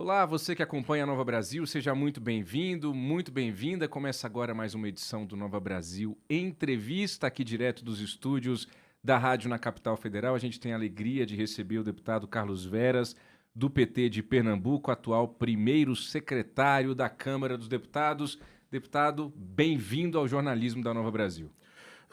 Olá, você que acompanha a Nova Brasil, seja muito bem-vindo, muito bem-vinda. Começa agora mais uma edição do Nova Brasil Entrevista, aqui direto dos estúdios da Rádio na Capital Federal. A gente tem a alegria de receber o deputado Carlos Veras, do PT de Pernambuco, atual primeiro secretário da Câmara dos Deputados. Deputado, bem-vindo ao jornalismo da Nova Brasil.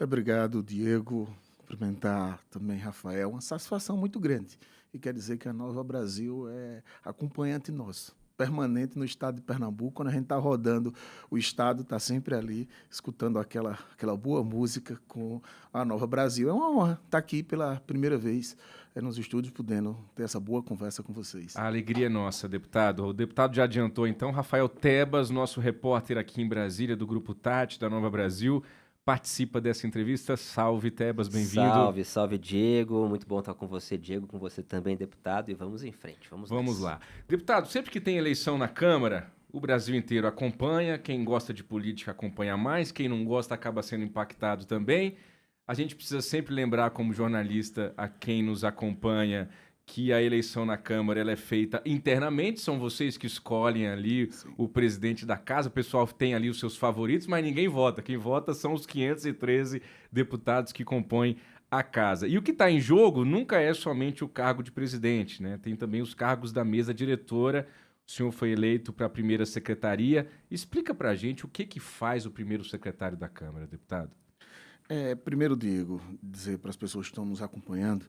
Obrigado, Diego. Cumprimentar também Rafael. Uma satisfação muito grande. E quer dizer que a Nova Brasil é acompanhante nosso, permanente no estado de Pernambuco. Quando a gente está rodando, o estado está sempre ali, escutando aquela boa música com a Nova Brasil. É uma honra estar aqui pela primeira vez nos estúdios, podendo ter essa boa conversa com vocês. A alegria é nossa, deputado. O deputado já adiantou, então, Rafael Tebas, nosso repórter aqui em Brasília, do Grupo Tati, da Nova Brasil, participa dessa entrevista. Salve, Tebas, bem-vindo. Salve, salve, Diego. Muito bom estar com você, Diego, com você também, deputado. E vamos em frente, vamos lá. Deputado, sempre que tem eleição na Câmara, o Brasil inteiro acompanha. Quem gosta de política acompanha mais, quem não gosta acaba sendo impactado também. A gente precisa sempre lembrar, como jornalista, a quem nos acompanha, que a eleição na Câmara ela é feita internamente, são vocês que escolhem ali o presidente da casa, o pessoal tem ali os seus favoritos, mas ninguém vota. Quem vota são os 513 deputados que compõem a casa. E o que está em jogo nunca é somente o cargo de presidente, né? Tem também os cargos da mesa diretora. O senhor foi eleito para a primeira secretaria. Explica para a gente o que faz o primeiro secretário da Câmara, deputado. Primeiro, Diego, dizer para as pessoas que estão nos acompanhando,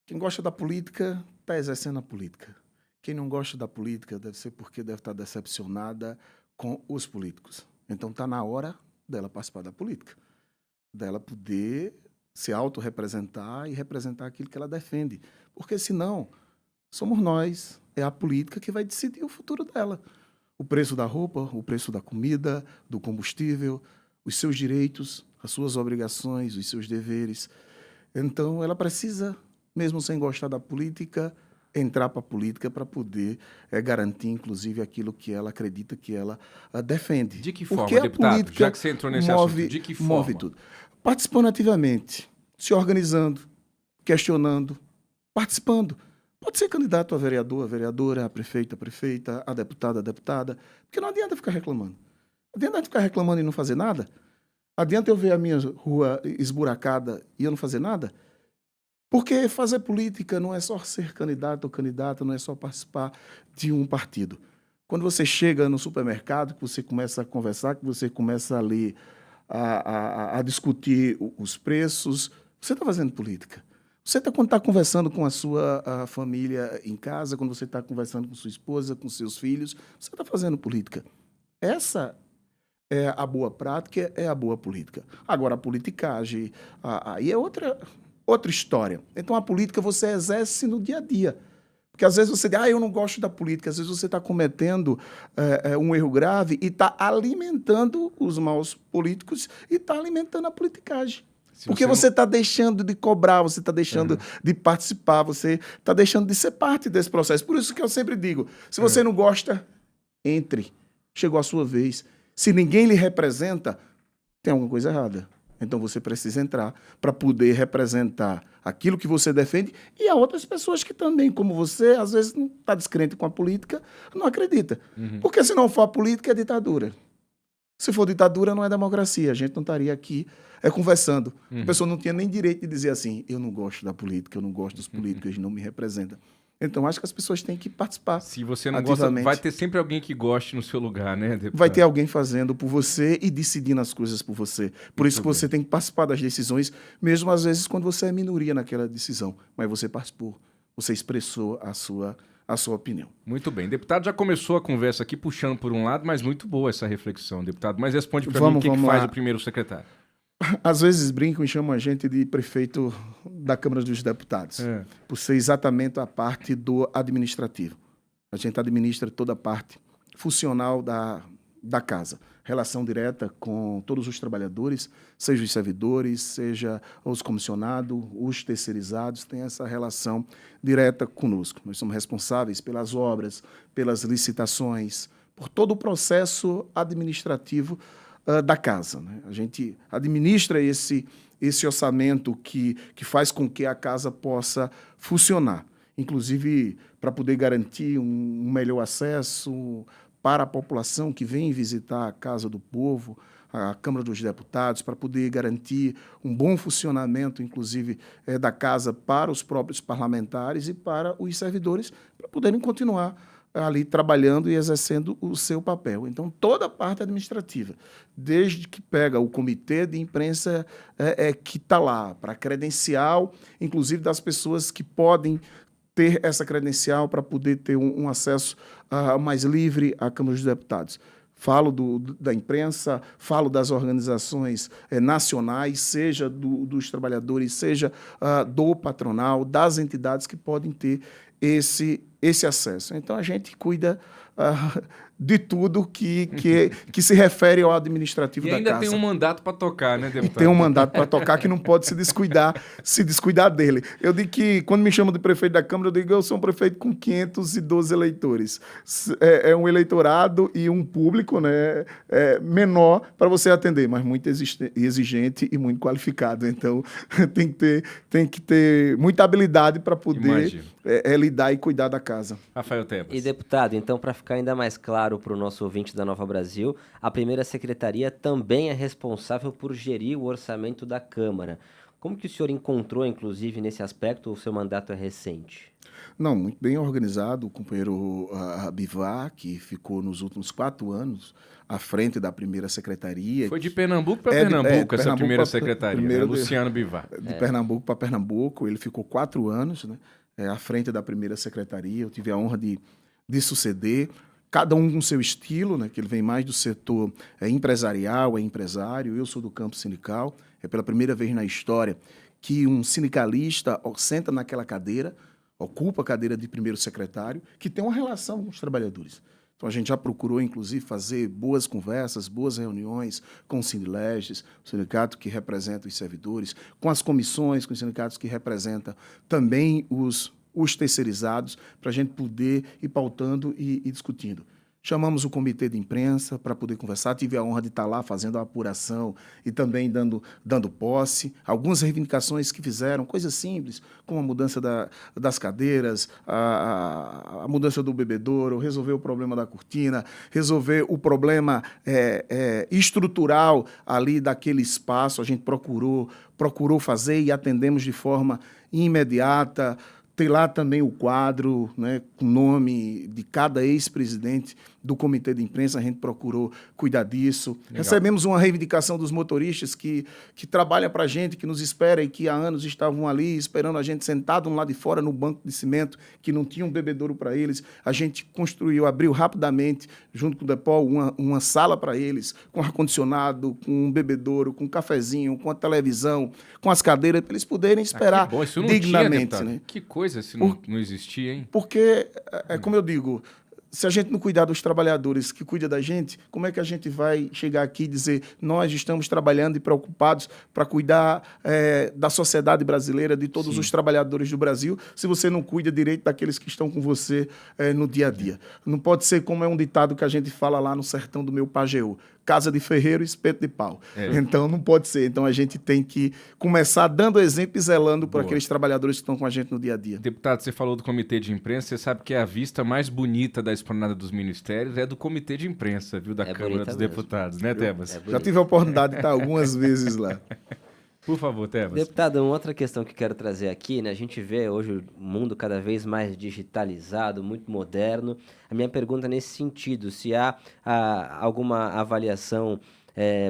quem gosta da política está exercendo a política. Quem não gosta da política deve ser porque deve estar decepcionada com os políticos. Então está na hora dela participar da política, dela poder se autorrepresentar e representar aquilo que ela defende. Porque senão somos nós, é a política que vai decidir o futuro dela. O preço da roupa, o preço da comida, do combustível, os seus direitos, as suas obrigações, os seus deveres. Então ela precisa, mesmo sem gostar da política, entrar para a política para poder garantir, inclusive, aquilo que ela acredita que ela defende. De que forma, porque deputado? A política já que você entrou nesse assunto, de que forma? Move tudo. Participando ativamente, se organizando, questionando, participando. Pode ser candidato a vereador, a vereadora, a prefeita, a deputada, porque não adianta ficar reclamando. Não adianta ficar reclamando e não fazer nada. Adianta eu ver a minha rua esburacada e eu não fazer nada? Porque fazer política não é só ser candidato ou candidata, não é só participar de um partido. Quando você chega no supermercado, que você começa a conversar, que você começa ali a discutir os preços, você está fazendo política. Quando está conversando com a sua família em casa, quando você está conversando com sua esposa, com seus filhos, você está fazendo política. Essa é a boa prática, é a boa política. Agora, a politicagem, aí é outra história. Então, a política você exerce no dia a dia. Porque, às vezes, você diz, eu não gosto da política. Às vezes, você está cometendo um erro grave e está alimentando os maus políticos e está alimentando a politicagem. Porque você está deixando de cobrar, você está deixando de participar, você está deixando de ser parte desse processo. Por isso que eu sempre digo, se você não gosta, entre. Chegou a sua vez. Se ninguém lhe representa, tem alguma coisa errada. Então você precisa entrar para poder representar aquilo que você defende e há outras pessoas que também, como você, às vezes não está descrente com a política, não acredita. Porque se não for a política, é ditadura. Se for ditadura, não é democracia. A gente não estaria aqui conversando. A pessoa não tinha nem direito de dizer assim, eu não gosto da política, eu não gosto dos políticos, eles não me representam. Então, acho que as pessoas têm que participar. Se você não gosta, vai ter sempre alguém que goste no seu lugar, né, deputado? Vai ter alguém fazendo por você e decidindo as coisas por você. Por isso que você tem que participar das decisões, mesmo às vezes quando você é minoria naquela decisão. Mas você participou, você expressou a sua opinião. Muito bem. Deputado, já começou a conversa aqui puxando por um lado, mas muito boa essa reflexão, deputado. Mas responde para mim o que faz o primeiro secretário. Às vezes brincam e chamam a gente de prefeito da Câmara dos Deputados, por ser exatamente a parte do administrativo. A gente administra toda a parte funcional da casa. Relação direta com todos os trabalhadores, seja os servidores, seja os comissionados, os terceirizados, tem essa relação direta conosco. Nós somos responsáveis pelas obras, pelas licitações, por todo o processo administrativo da casa, né? A gente administra esse orçamento que faz com que a casa possa funcionar. inclusive para poder garantir um melhor acesso para a população que vem visitar a Casa do Povo, a Câmara dos Deputados, para poder garantir um bom funcionamento, inclusive, da casa para os próprios parlamentares e para os servidores, para poderem continuar ali trabalhando e exercendo o seu papel. Então, toda a parte administrativa, desde que pega o comitê de imprensa que está lá, para credencial, inclusive das pessoas que podem ter essa credencial para poder ter um acesso mais livre à Câmara dos Deputados. Falo da imprensa, falo das organizações nacionais, seja dos trabalhadores, seja do patronal, das entidades que podem ter esse acesso. Então, a gente cuida de tudo que se refere ao administrativo da casa. E ainda tem um mandato para tocar, né, deputado? E tem um mandato para tocar que não pode se descuidar dele. Eu digo que, quando me chamam de prefeito da Câmara, eu digo que eu sou um prefeito com 512 eleitores. É um eleitorado e um público, né, menor para você atender, mas muito exigente e muito qualificado. Então, tem que ter muita habilidade para poder lidar e cuidar da casa. Rafael Tebas. E, deputado, então, para ficar ainda mais claro para o nosso ouvinte da Nova Brasil, a primeira secretaria também é responsável por gerir o orçamento da Câmara. Como que o senhor encontrou, inclusive, nesse aspecto, ou o seu mandato é recente? Não, muito bem organizado. O companheiro Bivar, que ficou nos últimos 4 anos à frente da primeira secretaria. Foi de Pernambuco para Pernambuco essa primeira secretaria, né? Luciano Bivar. De Pernambuco para Pernambuco. Ele ficou 4 anos, né, à frente da primeira secretaria. Eu tive a honra de suceder. Cada um com seu estilo, né, que ele vem mais do setor empresarial, é empresário, eu sou do campo sindical. É pela primeira vez na história que um sindicalista senta naquela cadeira, ocupa a cadeira de primeiro secretário, que tem uma relação com os trabalhadores. Então, a gente já procurou, inclusive, fazer boas conversas, boas reuniões com o Sindileges, o sindicato que representa os servidores, com as comissões, com os sindicatos que representam também os terceirizados, para a gente poder ir pautando e discutindo. Chamamos o comitê de imprensa para poder conversar. Tive a honra de estar lá fazendo a apuração e também dando posse. Algumas reivindicações que fizeram, coisas simples, como a mudança das cadeiras, a mudança do bebedouro, resolver o problema da cortina, resolver o problema estrutural ali daquele espaço. A gente procurou fazer e atendemos de forma imediata. Tem lá também o quadro, né, com o nome de cada ex-presidente do comitê de imprensa, a gente procurou cuidar disso. Legal. Recebemos uma reivindicação dos motoristas que trabalham para a gente, que nos espera e que há anos estavam ali esperando a gente sentado lá de fora no banco de cimento, que não tinha um bebedouro para eles. A gente abriu rapidamente, junto com o Depol, uma sala para eles, com ar-condicionado, com um bebedouro, com um cafezinho, com a televisão, com as cadeiras, para eles poderem esperar que bom, isso não dignamente. Tinha, né? Que coisa se não existia, hein? Porque, como eu digo, se a gente não cuidar dos trabalhadores que cuidam da gente, como é que a gente vai chegar aqui e dizer nós estamos trabalhando e preocupados para cuidar da sociedade brasileira, de todos os trabalhadores do Brasil, se você não cuida direito daqueles que estão com você no dia a dia? Não pode ser como é um ditado que a gente fala lá no sertão do meu Pajeú: casa de ferreiro, espeto de pau. Então, não pode ser. Então, a gente tem que começar dando exemplo e zelando por aqueles trabalhadores que estão com a gente no dia a dia. Deputado, você falou do comitê de imprensa, você sabe que a vista mais bonita da esplanada dos ministérios é do comitê de imprensa, viu, da Câmara dos Deputados, né, Tebas? Já tive a oportunidade de estar algumas vezes lá. Por favor, Tebas. Deputado, uma outra questão que quero trazer aqui, né? A gente vê hoje o mundo cada vez mais digitalizado, muito moderno. A minha pergunta é nesse sentido, se há alguma avaliação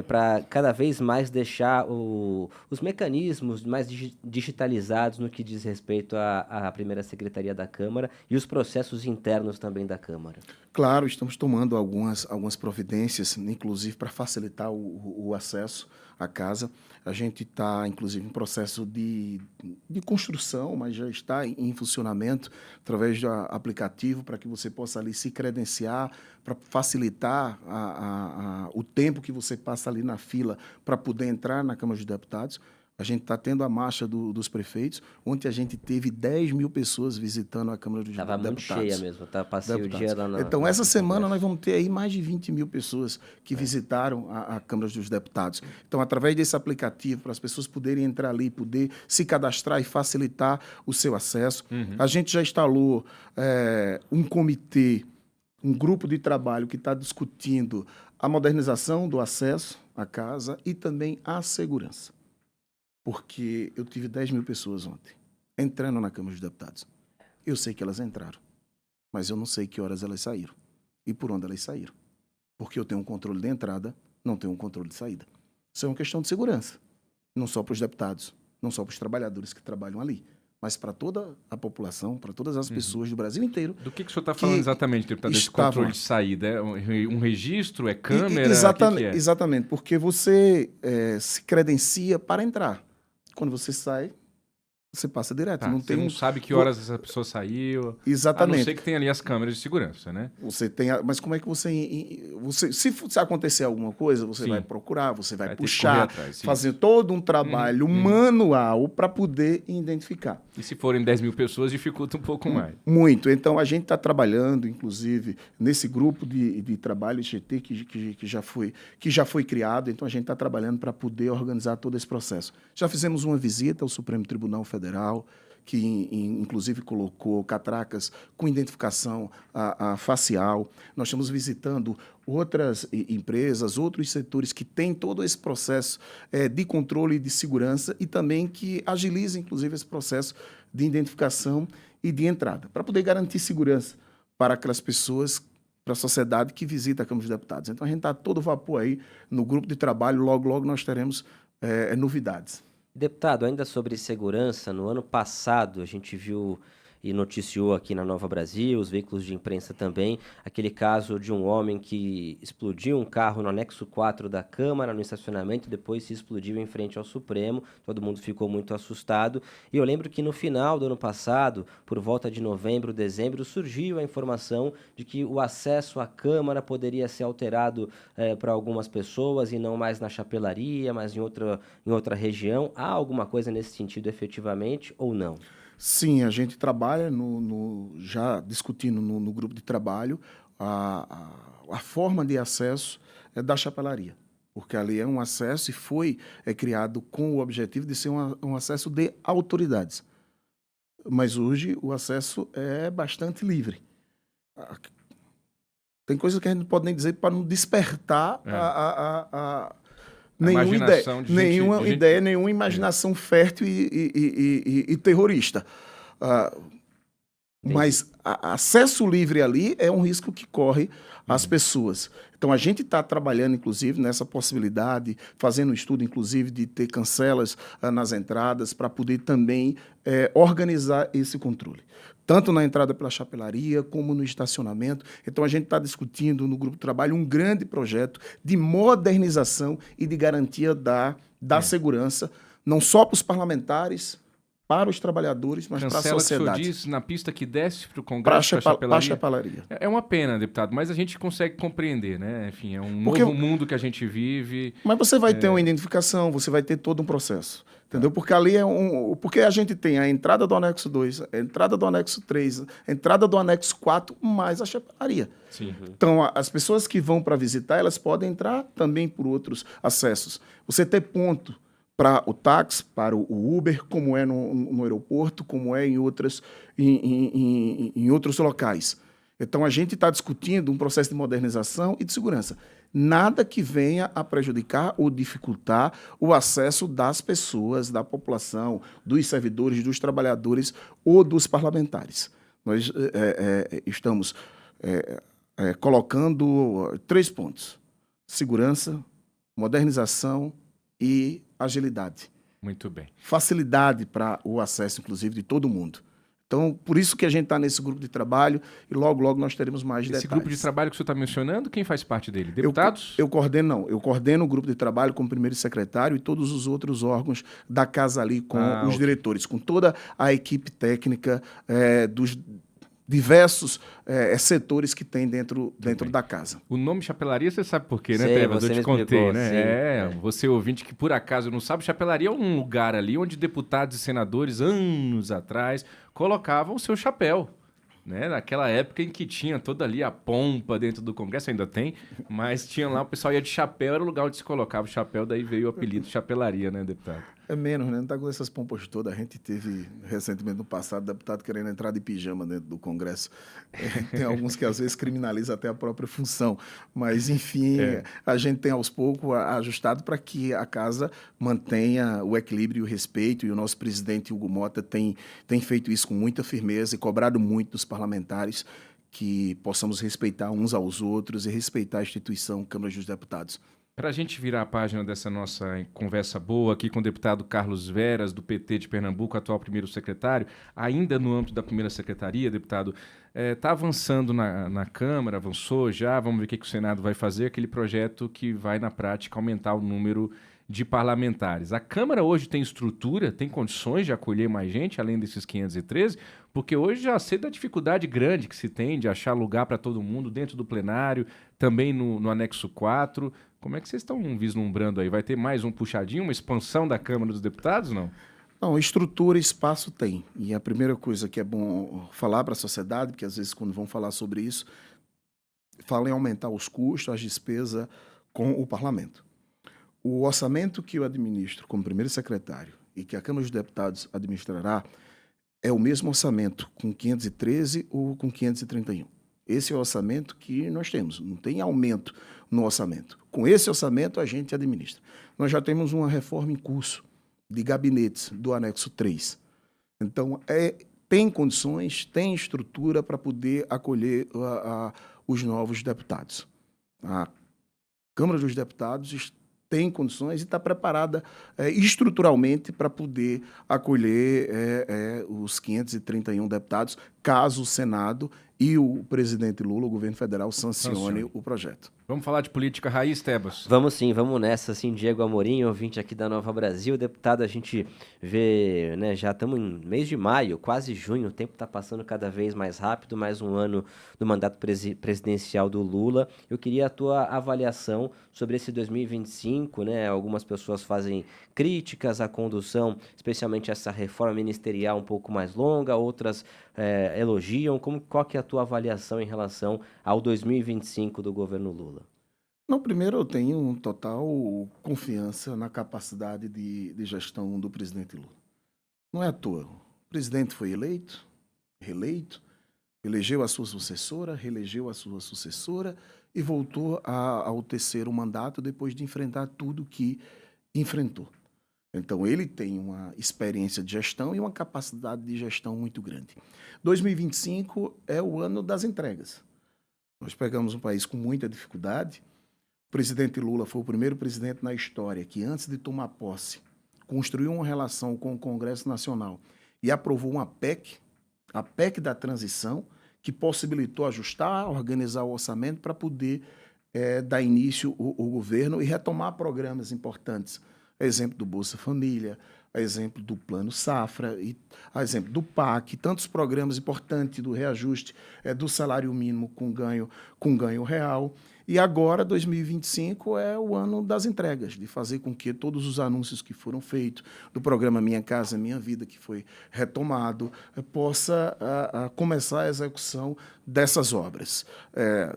para cada vez mais deixar os mecanismos mais digitalizados no que diz respeito à primeira secretaria da Câmara e os processos internos também da Câmara. Claro, estamos tomando algumas providências, inclusive para facilitar o acesso à casa. A gente está, inclusive, em processo de construção, mas já está em funcionamento através do aplicativo para que você possa ali se credenciar, para facilitar o tempo que você passa ali na fila para poder entrar na Câmara dos Deputados. A gente está tendo a marcha dos prefeitos. Ontem a gente teve 10 mil pessoas visitando a Câmara dos Estava muito Deputados. cheia mesmo, tá? Passei o Deputados. dia lá na... Então, essa no semana Congresso. nós vamos ter aí mais de 20 mil pessoas que visitaram a Câmara dos Deputados. Então, através desse aplicativo, para as pessoas poderem entrar ali, poder se cadastrar e facilitar o seu acesso, a gente já instalou um comitê, um grupo de trabalho que está discutindo a modernização do acesso à casa e também a segurança. Porque eu tive 10 mil pessoas ontem entrando na Câmara dos Deputados. Eu sei que elas entraram, mas eu não sei que horas elas saíram e por onde elas saíram. Porque eu tenho um controle de entrada, não tenho um controle de saída. Isso é uma questão de segurança, não só para os deputados, não só para os trabalhadores que trabalham ali, mas para toda a população, para todas as pessoas do Brasil inteiro. Do que o senhor está falando exatamente, deputado, desse estavam- controle de saída? É um registro? É câmera? Exatamente, O que que é? exatamente, porque você se credencia para entrar. Quando você sai, você passa direto. Tá, não você tem não um... sabe que horas essa pessoa saiu. A não Exatamente. ser que tenha ali as câmeras de segurança, né? Você tem, mas como é que se acontecer alguma coisa, você Sim. vai procurar, você vai Vai ter que puxar, correr atrás, sim. fazer todo um trabalho manual para poder identificar. E se forem 10 mil pessoas, dificulta um pouco mais. Muito. Então, a gente está trabalhando, inclusive, nesse grupo de trabalho IGT que já foi criado. Então, a gente está trabalhando para poder organizar todo esse processo. Já fizemos uma visita ao Supremo Tribunal Federal, que inclusive colocou catracas com identificação facial. Nós estamos visitando outras empresas, outros setores que têm todo esse processo de controle e de segurança e também que agilizem, inclusive, esse processo de identificação e de entrada, para poder garantir segurança para aquelas pessoas, para a sociedade que visita a Câmara dos Deputados. Então, a gente está todo vapor aí no grupo de trabalho, logo, logo nós teremos novidades. Deputado, ainda sobre segurança, no ano passado a gente viu e noticiou aqui na Nova Brasil, os veículos de imprensa também, aquele caso de um homem que explodiu um carro no anexo 4 da Câmara, no estacionamento, depois se explodiu em frente ao Supremo, todo mundo ficou muito assustado. E eu lembro que no final do ano passado, por volta de novembro, dezembro, surgiu a informação de que o acesso à Câmara poderia ser alterado para algumas pessoas e não mais na chapelaria, mas em outra região. Há alguma coisa nesse sentido efetivamente ou não? Sim, a gente trabalha já discutindo no grupo de trabalho a forma de acesso da chapelaria, porque ali é um acesso e foi criado com o objetivo de ser um acesso de autoridades. Mas hoje o acesso é bastante livre. Tem coisas que a gente não pode nem dizer para não despertar nenhuma ideia, nenhuma imaginação fértil e terrorista. Mas acesso livre ali é um risco que corre às pessoas. Então, a gente está trabalhando, inclusive, nessa possibilidade, fazendo um estudo, inclusive, de ter cancelas nas entradas para poder também organizar esse controle. Tanto na entrada pela chapelaria, como no estacionamento. Então, a gente está discutindo no grupo de trabalho um grande projeto de modernização e de garantia da segurança, não só para os parlamentares, para os trabalhadores, mas para a sociedade. Cancela, que o senhor diz, na pista que desce para o Congresso, para a chapelaria. É uma pena, deputado, mas a gente consegue compreender, né? Enfim, é um novo mundo que a gente vive. Mas você vai ter uma identificação, você vai ter todo um processo, entendeu? Porque ali porque a gente tem a entrada do anexo 2, a entrada do anexo 3, a entrada do anexo 4, mais a chapelaria. Sim. Então, as pessoas que vão para visitar, elas podem entrar também por outros acessos. Você ter ponto para o táxi, para o Uber, como é no aeroporto, como é em outros locais. Então, a gente está discutindo um processo de modernização e de segurança. Nada que venha a prejudicar ou dificultar o acesso das pessoas, da população, dos servidores, dos trabalhadores ou dos parlamentares. Nós estamos colocando 3 pontos: segurança, modernização e agilidade. Muito bem. Facilidade para o acesso, inclusive, de todo mundo. Então, por isso que a gente está nesse grupo de trabalho e logo, logo nós teremos mais detalhes. Esse grupo de trabalho que o senhor está mencionando, quem faz parte dele? Deputados? Eu coordeno o grupo de trabalho como primeiro secretário e todos os outros órgãos da casa ali com os diretores, com toda a equipe técnica diversos setores que tem dentro da casa. O nome chapelaria, você sabe por quê, né, Sei, Tebas? você Eu me te contei, explicou, né? sim. Você ouvinte que por acaso não sabe, chapelaria é um lugar ali onde deputados e senadores, anos atrás, colocavam o seu chapéu. Né? Naquela época em que tinha toda ali a pompa dentro do Congresso, ainda tem, mas tinha lá, o pessoal ia de chapéu, era o lugar onde se colocava o chapéu, daí veio o apelido chapelaria, né, deputado? É menos, né? Não tá com essas pompas todas. A gente teve recentemente no passado deputado querendo entrar de pijama dentro do Congresso. Tem alguns que às vezes criminalizam até a própria função. Mas, enfim, a gente tem aos poucos ajustado para que a casa mantenha o equilíbrio e o respeito. E o nosso presidente Hugo Mota tem feito isso com muita firmeza e cobrado muito dos parlamentares que possamos respeitar uns aos outros e respeitar a instituição Câmara dos Deputados. Para a gente virar a página dessa nossa conversa boa aqui com o deputado Carlos Veras, do PT de Pernambuco, atual primeiro secretário, ainda no âmbito da primeira secretaria, deputado, está avançando na Câmara, avançou já, vamos ver o que o Senado vai fazer, aquele projeto que vai, na prática, aumentar o número de parlamentares. A Câmara hoje tem estrutura, tem condições de acolher mais gente, além desses 513, porque hoje já sei da dificuldade grande que se tem de achar lugar para todo mundo dentro do plenário, também no anexo 4. Como é que vocês estão vislumbrando aí? Vai ter mais um puxadinho, uma expansão da Câmara dos Deputados, não? Não, estrutura e espaço tem. E a primeira coisa que é bom falar para a sociedade, porque às vezes quando vão falar sobre isso, falam em aumentar os custos, as despesas com o parlamento. O orçamento que eu administro como primeiro secretário e que a Câmara dos Deputados administrará é o mesmo orçamento com 513 ou com 531. Esse é o orçamento que nós temos, não tem aumento no orçamento. Com esse orçamento, a gente administra. Nós já temos uma reforma em curso de gabinetes do anexo 3. Então, tem condições, tem estrutura para poder acolher os novos deputados. A Câmara dos Deputados tem condições e está preparada estruturalmente para poder acolher os 531 deputados, caso o Senado e o presidente Lula, o governo federal, sancione o projeto. Vamos falar de política raiz, Tebas? Vamos sim, vamos nessa, assim, Diego Amorim, ouvinte aqui da Nova Brasil. Deputado, a gente vê, né, já estamos em mês de maio, quase junho, o tempo está passando cada vez mais rápido, mais um ano do mandato presidencial do Lula. Eu queria a tua avaliação sobre esse 2025, né, algumas pessoas fazem críticas à condução, especialmente essa reforma ministerial um pouco mais longa, outras elogiam. Qual que é a tua avaliação em relação ao 2025 do governo Lula? Não, primeiro eu tenho total confiança na capacidade de gestão do presidente Lula. Não é à toa. O presidente foi eleito, reeleito, elegeu a sua sucessora, reelegeu a sua sucessora e voltou ao terceiro mandato depois de enfrentar tudo que enfrentou. Então, ele tem uma experiência de gestão e uma capacidade de gestão muito grande. 2025 é o ano das entregas. Nós pegamos um país com muita dificuldade. O presidente Lula foi o primeiro presidente na história que, antes de tomar posse, construiu uma relação com o Congresso Nacional e aprovou uma PEC, a PEC da transição, que possibilitou ajustar, organizar o orçamento para poder dar início ao governo e retomar programas importantes. A exemplo do Bolsa Família, a exemplo do Plano Safra, a exemplo do PAC, tantos programas importantes do reajuste do salário mínimo com ganho real. E agora, 2025, é o ano das entregas, de fazer com que todos os anúncios que foram feitos, do programa Minha Casa Minha Vida, que foi retomado, possa começar a execução dessas obras,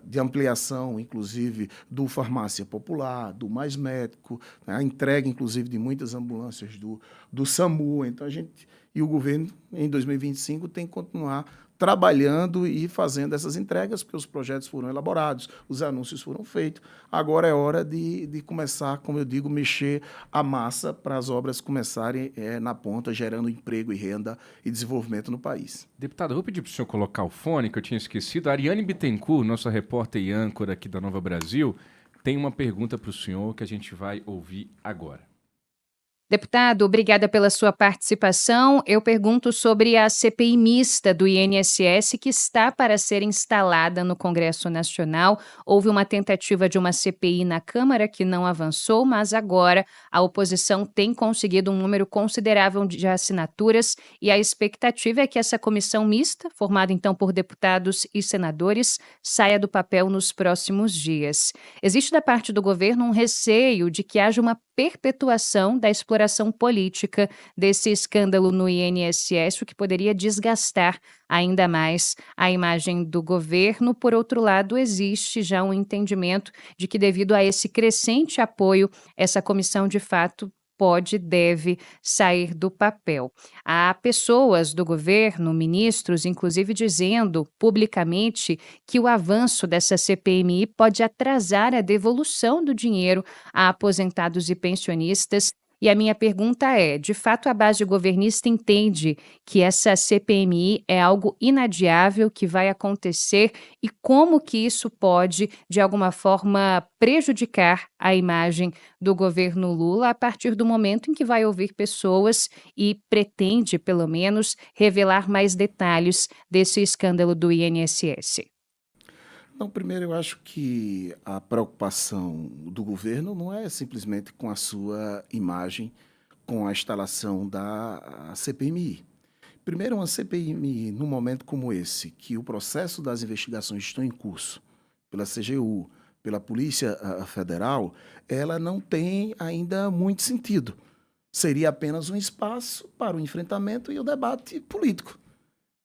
de ampliação, inclusive, do Farmácia Popular, do Mais Médico, a entrega, inclusive, de muitas ambulâncias do SAMU. Então, a gente e o governo, em 2025, tem que continuar trabalhando e fazendo essas entregas, porque os projetos foram elaborados, os anúncios foram feitos. Agora é hora de começar, como eu digo, mexer a massa para as obras começarem na ponta, gerando emprego e renda e desenvolvimento no país. Deputado, eu vou pedir para o senhor colocar o fone, que eu tinha esquecido. A Ariane Bittencourt, nossa repórter e âncora aqui da Nova Brasil, tem uma pergunta para o senhor que a gente vai ouvir agora. Deputado, obrigada pela sua participação. Eu pergunto sobre a CPI mista do INSS que está para ser instalada no Congresso Nacional. Houve uma tentativa de uma CPI na Câmara que não avançou, mas agora a oposição tem conseguido um número considerável de assinaturas e a expectativa é que essa comissão mista, formada então por deputados e senadores, saia do papel nos próximos dias. Existe da parte do governo um receio de que haja uma perpetuação da exploração política desse escândalo no INSS, o que poderia desgastar ainda mais a imagem do governo. Por outro lado, existe já um entendimento de que, devido a esse crescente apoio, essa comissão, de fato, deve sair do papel. Há pessoas do governo, ministros, inclusive dizendo publicamente que o avanço dessa CPMI pode atrasar a devolução do dinheiro a aposentados e pensionistas. E a minha pergunta é, de fato a base governista entende que essa CPMI é algo inadiável, que vai acontecer, e como que isso pode, de alguma forma, prejudicar a imagem do governo Lula a partir do momento em que vai ouvir pessoas e pretende, pelo menos, revelar mais detalhes desse escândalo do INSS? Não, primeiro eu acho que a preocupação do governo não é simplesmente com a sua imagem, com a instalação da CPMI. Primeiro, uma CPMI, num momento como esse, que o processo das investigações estão em curso pela CGU, pela Polícia Federal, ela não tem ainda muito sentido. Seria apenas um espaço para o enfrentamento e o debate político.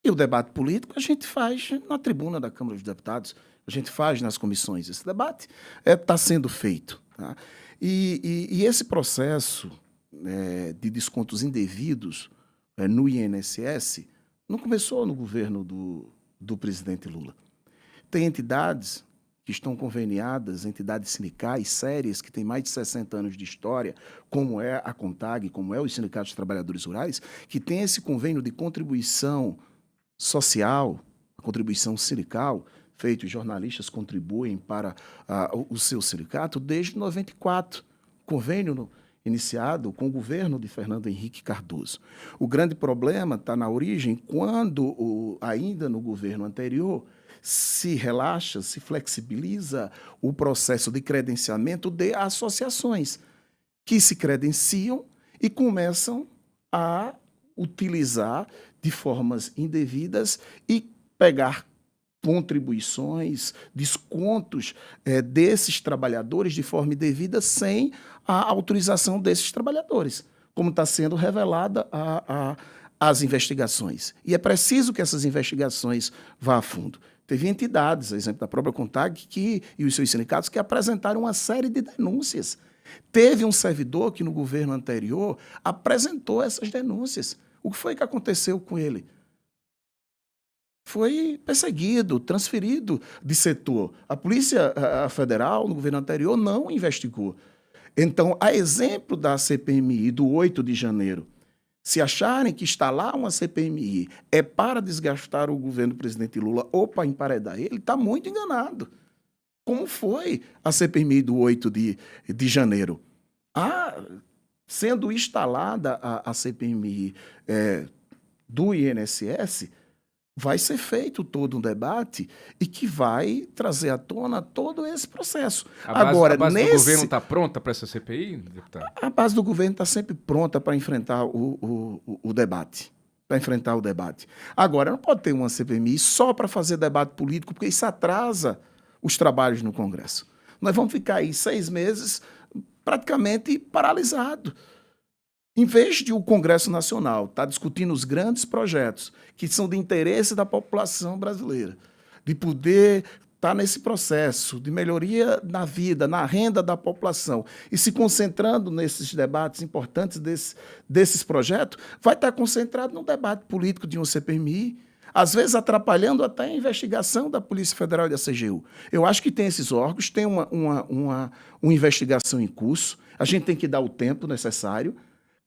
E o debate político a gente faz na tribuna da Câmara dos Deputados, a gente faz nas comissões. Esse debate está sendo feito. Tá? E esse processo de descontos indevidos no INSS não começou no governo do presidente Lula. Tem entidades que estão conveniadas, entidades sindicais sérias, que têm mais de 60 anos de história, como é a CONTAG, como é o Sindicato dos Trabalhadores Rurais, que tem esse convênio de contribuição social, a contribuição sindical, feito, os jornalistas contribuem para o seu sindicato desde 94, convênio iniciado com o governo de Fernando Henrique Cardoso. O grande problema está na origem, quando, ainda no governo anterior, se relaxa, se flexibiliza o processo de credenciamento de associações, que se credenciam e começam a utilizar de formas indevidas e pegar contribuições, descontos desses trabalhadores de forma indevida sem a autorização desses trabalhadores, como está sendo revelada as investigações. E é preciso que essas investigações vá a fundo. Teve entidades, exemplo da própria CONTAG e os seus sindicatos, que apresentaram uma série de denúncias. Teve um servidor que no governo anterior apresentou essas denúncias. O que foi que aconteceu com ele? Foi perseguido, transferido de setor. A Polícia Federal, no governo anterior, não investigou. Então, a exemplo da CPMI do 8 de janeiro, se acharem que instalar uma CPMI é para desgastar o governo do presidente Lula ou para emparedar ele, está muito enganado. Como foi a CPMI do 8 de janeiro? Sendo instalada a CPMI do INSS, vai ser feito todo um debate e que vai trazer à tona todo esse processo. A base do governo está pronta para essa CPI, deputado? A base do governo está sempre pronta para enfrentar o debate. Para enfrentar o debate. Agora, não pode ter uma CPMI só para fazer debate político, porque isso atrasa os trabalhos no Congresso. Nós vamos ficar aí 6 meses praticamente paralisado. Em vez de o Congresso Nacional estar discutindo os grandes projetos que são de interesse da população brasileira, de poder estar nesse processo de melhoria na vida, na renda da população, e se concentrando nesses debates importantes desses projetos, vai estar concentrado no debate político de um CPMI, às vezes atrapalhando até a investigação da Polícia Federal e da CGU. Eu acho que tem esses órgãos, tem uma investigação em curso, a gente tem que dar o tempo necessário.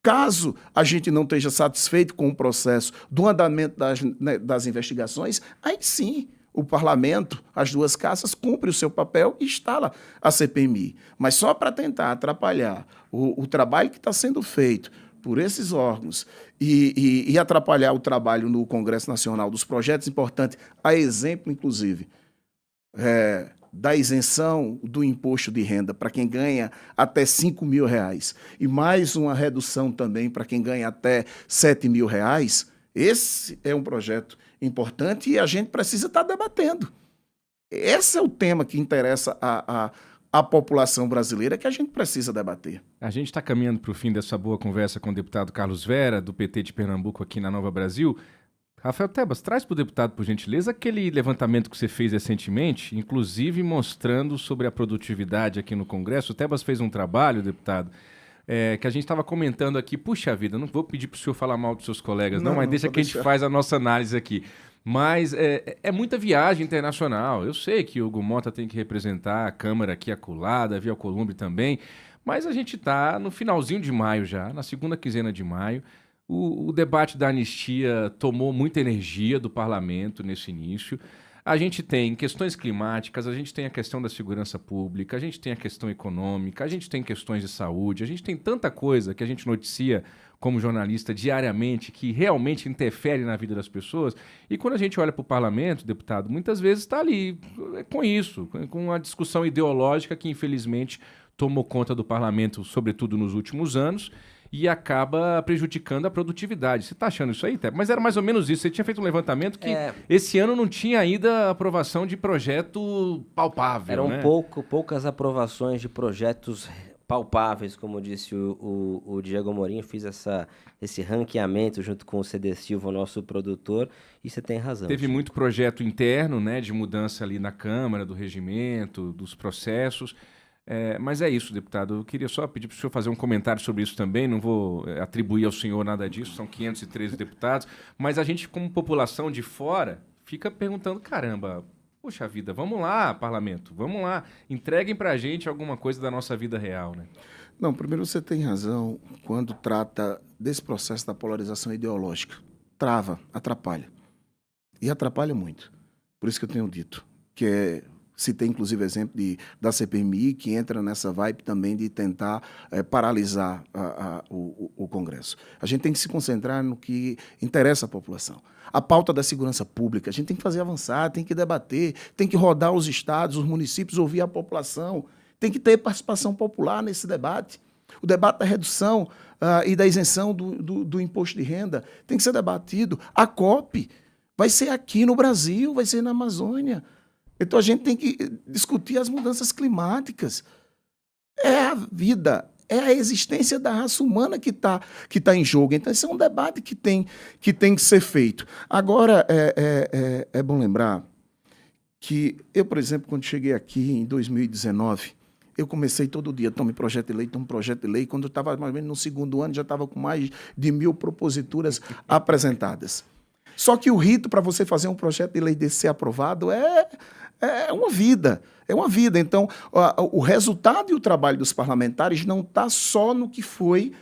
Caso a gente não esteja satisfeito com o processo do andamento das investigações, aí sim o parlamento, as duas casas, cumpre o seu papel e instala a CPMI. Mas só para tentar atrapalhar o trabalho que está sendo feito por esses órgãos e atrapalhar o trabalho no Congresso Nacional dos projetos importantes, a exemplo, inclusive, da isenção do imposto de renda para quem ganha até R$5.000 e mais uma redução também para quem ganha até R$7.000, esse é um projeto importante e a gente precisa estar debatendo. Esse é o tema que interessa a população brasileira, que a gente precisa debater. A gente está caminhando para o fim dessa boa conversa com o deputado Carlos Vera, do PT de Pernambuco, aqui na Nova Brasil. Rafael Tebas, traz para o deputado, por gentileza, aquele levantamento que você fez recentemente, inclusive mostrando sobre a produtividade aqui no Congresso. O Tebas fez um trabalho, deputado, que a gente estava comentando aqui. Puxa vida, não vou pedir para o senhor falar mal dos seus colegas, não, mas deixa que a gente faz a nossa análise aqui. Mas é muita viagem internacional. Eu sei que o Hugo Mota tem que representar a Câmara aqui acolá, Davi Alcolumbre também, mas a gente está no finalzinho de maio já, na segunda quinzena de maio. O debate da anistia tomou muita energia do parlamento nesse início. A gente tem questões climáticas, a gente tem a questão da segurança pública, a gente tem a questão econômica, a gente tem questões de saúde, a gente tem tanta coisa que a gente noticia como jornalista diariamente que realmente interfere na vida das pessoas. E quando a gente olha para o parlamento, deputado, muitas vezes está ali com isso, com a discussão ideológica que infelizmente tomou conta do parlamento, sobretudo nos últimos anos, e acaba prejudicando a produtividade. Você está achando isso aí, Tebas? Mas era mais ou menos isso. Você tinha feito um levantamento que esse ano não tinha ainda aprovação de projeto palpável. Eram né? poucas aprovações de projetos palpáveis, como disse o Diego Amorim. Fiz esse ranqueamento junto com o CD Silva, o nosso produtor, e você tem razão. Teve muito projeto interno, né, de mudança ali na Câmara, do regimento, dos processos. Mas é isso, deputado. Eu queria só pedir para o senhor fazer um comentário sobre isso também. Não vou atribuir ao senhor nada disso, são 513 deputados. Mas a gente, como população de fora, fica perguntando, caramba, poxa vida, vamos lá, parlamento, vamos lá. Entreguem para a gente alguma coisa da nossa vida real, né? Não, primeiro você tem razão quando trata desse processo da polarização ideológica. Trava, atrapalha. E atrapalha muito. Por isso que eu tenho dito que citei, inclusive, o exemplo da CPMI, que entra nessa vibe também de tentar paralisar o Congresso. A gente tem que se concentrar no que interessa à população. A pauta da segurança pública, a gente tem que fazer avançar, tem que debater, tem que rodar os estados, os municípios, ouvir a população, tem que ter participação popular nesse debate. O debate da redução e da isenção do imposto de renda tem que ser debatido. A COP vai ser aqui no Brasil, vai ser na Amazônia. Então, a gente tem que discutir as mudanças climáticas. É a vida, é a existência da raça humana que tá em jogo. Então, esse é um debate que tem que ser feito. Agora, é bom lembrar que eu, por exemplo, quando cheguei aqui em 2019, eu comecei todo dia, tome projeto de lei. Quando eu estava mais ou menos no segundo ano, já estava com mais de 1.000 proposituras apresentadas. Só que o rito para você fazer um projeto de lei desse ser aprovado é uma vida. É uma vida. Então, o resultado e o trabalho dos parlamentares não está só no que foi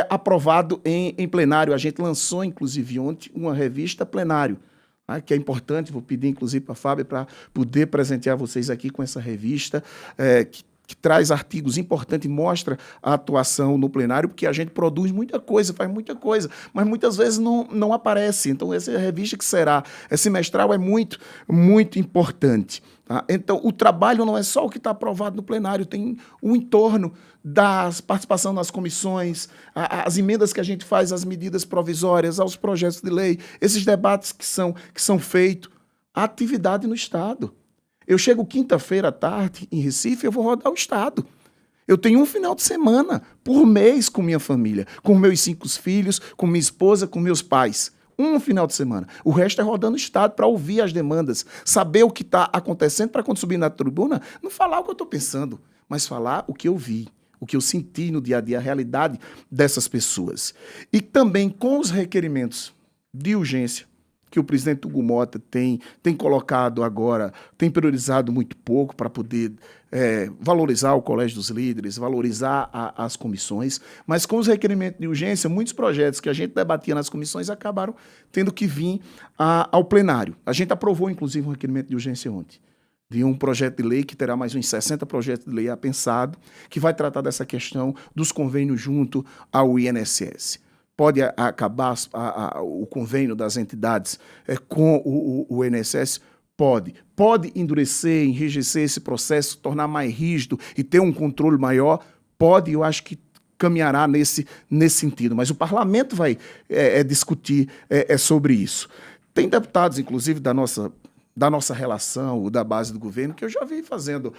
aprovado em plenário. A gente lançou, inclusive, ontem, uma revista plenário, que é importante. Vou pedir, inclusive, para a Fábio para poder presentear vocês aqui com essa revista, que traz artigos importantes e mostra a atuação no plenário, porque a gente produz muita coisa, faz muita coisa, mas muitas vezes não aparece. Então, essa revista que será semestral é muito, muito importante. Tá? Então, o trabalho não é só o que está aprovado no plenário, tem o entorno da participação nas comissões, as emendas que a gente faz, as medidas provisórias, aos projetos de lei, esses debates que são feitos, a atividade no Estado. Eu chego quinta-feira à tarde em Recife, eu vou rodar o Estado. Eu tenho um final de semana por mês com minha família, com meus 5 filhos, com minha esposa, com meus pais. Um final de semana. O resto é rodando o Estado para ouvir as demandas, saber o que está acontecendo para quando subir na tribuna, não falar o que eu estou pensando, mas falar o que eu vi, o que eu senti no dia a dia, a realidade dessas pessoas. E também com os requerimentos de urgência que o presidente Hugo Mota tem colocado agora, tem priorizado muito pouco para poder valorizar o Colégio dos Líderes, valorizar as comissões, mas com os requerimentos de urgência, muitos projetos que a gente debatia nas comissões acabaram tendo que vir ao plenário. A gente aprovou, inclusive, um requerimento de urgência ontem, de um projeto de lei que terá mais uns 60 projetos de lei apensado, que vai tratar dessa questão dos convênios junto ao INSS. Pode acabar o convênio das entidades com o INSS? Pode. Pode endurecer, enrijecer esse processo, tornar mais rígido e ter um controle maior? Pode, eu acho que caminhará nesse sentido. Mas o parlamento vai discutir sobre isso. Tem deputados, inclusive, da nossa relação, ou da base do governo, que eu já vi fazendo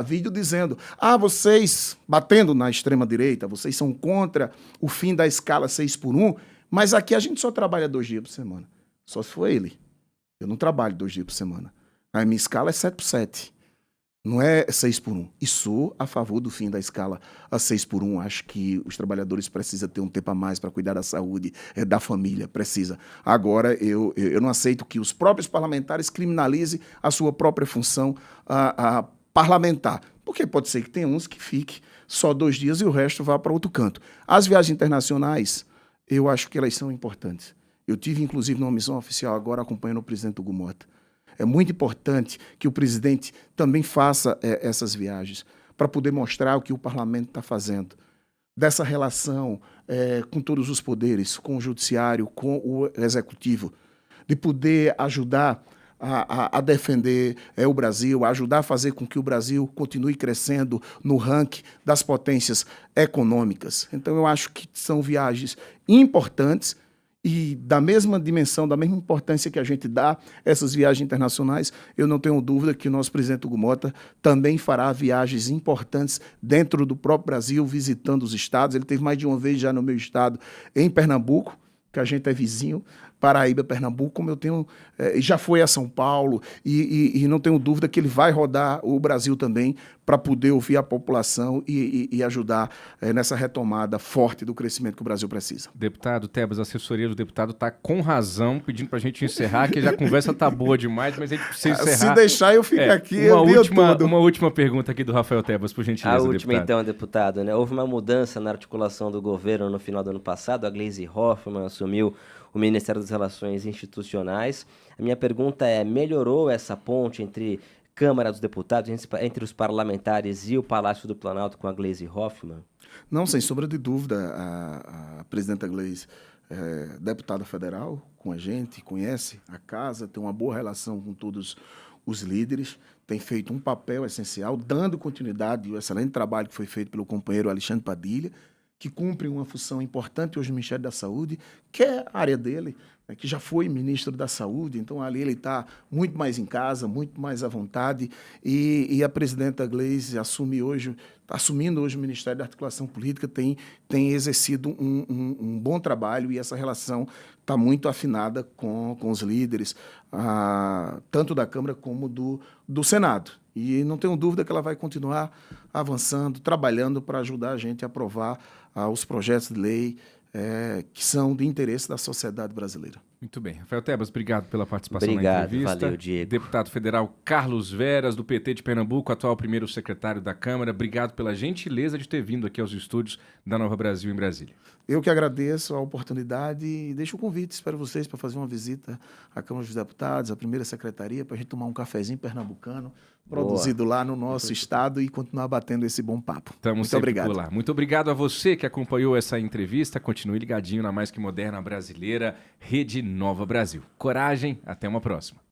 vídeo dizendo: vocês, batendo na extrema-direita, vocês são contra o fim da escala 6x1, mas aqui a gente só trabalha 2 dias por semana. Só se for ele. Eu não trabalho 2 dias por semana. A minha escala é 7x7. Não é 6x1. E sou a favor do fim da escala a 6x1. Acho que os trabalhadores precisam ter um tempo a mais para cuidar da saúde, da família. Precisa. Agora, eu não aceito que os próprios parlamentares criminalizem a sua própria função parlamentar. Porque pode ser que tenha uns que fique só 2 dias e o resto vá para outro canto. As viagens internacionais, eu acho que elas são importantes. Eu tive, inclusive, numa missão oficial agora acompanhando o presidente Hugo Mota. É muito importante que o presidente também faça essas viagens para poder mostrar o que o parlamento está fazendo. Dessa relação com todos os poderes, com o judiciário, com o executivo, de poder ajudar a defender o Brasil, a ajudar a fazer com que o Brasil continue crescendo no ranking das potências econômicas. Então, eu acho que são viagens importantes. E da mesma dimensão, da mesma importância que a gente dá a essas viagens internacionais, eu não tenho dúvida que o nosso presidente Hugo Mota também fará viagens importantes dentro do próprio Brasil, visitando os estados. Ele teve mais de uma vez já no meu estado, em Pernambuco, que a gente é vizinho, Paraíba, Pernambuco, como eu tenho, já foi a São Paulo, e não tenho dúvida que ele vai rodar o Brasil também para poder ouvir a população e ajudar nessa retomada forte do crescimento que o Brasil precisa. Deputado Tebas, a assessoria do deputado está com razão pedindo para a gente encerrar, que já a conversa está boa demais, mas a gente precisa encerrar. Se deixar, eu fico aqui uma última pergunta aqui do Rafael Tebas, por gentileza, A última, deputado. então, deputado, né? Houve uma mudança na articulação do governo no final do ano passado. A Gleisi Hoffmann assumiu o Ministério das Relações Institucionais. A minha pergunta é: melhorou essa ponte entre Câmara dos Deputados, entre os parlamentares e o Palácio do Planalto com a Gleisi Hoffmann? Não, sem sombra de dúvida. A presidenta Gleisi é deputada federal com a gente, conhece a casa, tem uma boa relação com todos os líderes, tem feito um papel essencial, dando continuidade ao excelente trabalho que foi feito pelo companheiro Alexandre Padilha, que cumpre uma função importante hoje no Ministério da Saúde, que é a área dele, que já foi ministro da Saúde, então ali ele está muito mais em casa, muito mais à vontade, e a presidenta Gleisi assumindo hoje o Ministério da Articulação Política, tem exercido um bom trabalho, e essa relação está muito afinada com os líderes, tanto da Câmara como do Senado. E não tenho dúvida que ela vai continuar avançando, trabalhando para ajudar a gente a aprovar os projetos de lei que são de interesse da sociedade brasileira. Muito bem. Rafael Tebas, obrigado pela participação na Obrigado, entrevista. valeu, Diego. Deputado federal Carlos Veras, do PT de Pernambuco, atual primeiro secretário da Câmara. Obrigado pela gentileza de ter vindo aqui aos estúdios da Nova Brasil em Brasília. Eu que agradeço a oportunidade e deixo o convite, espero vocês para fazer uma visita à Câmara dos Deputados, à primeira secretaria, para a gente tomar um cafezinho pernambucano, produzido lá no nosso estado, e continuar batendo esse bom papo. Muito obrigado. Por lá. Muito obrigado a você que acompanhou essa entrevista. Continue ligadinho na Mais Que Moderna Brasileira, Rede Nova Brasil. Coragem, até uma próxima.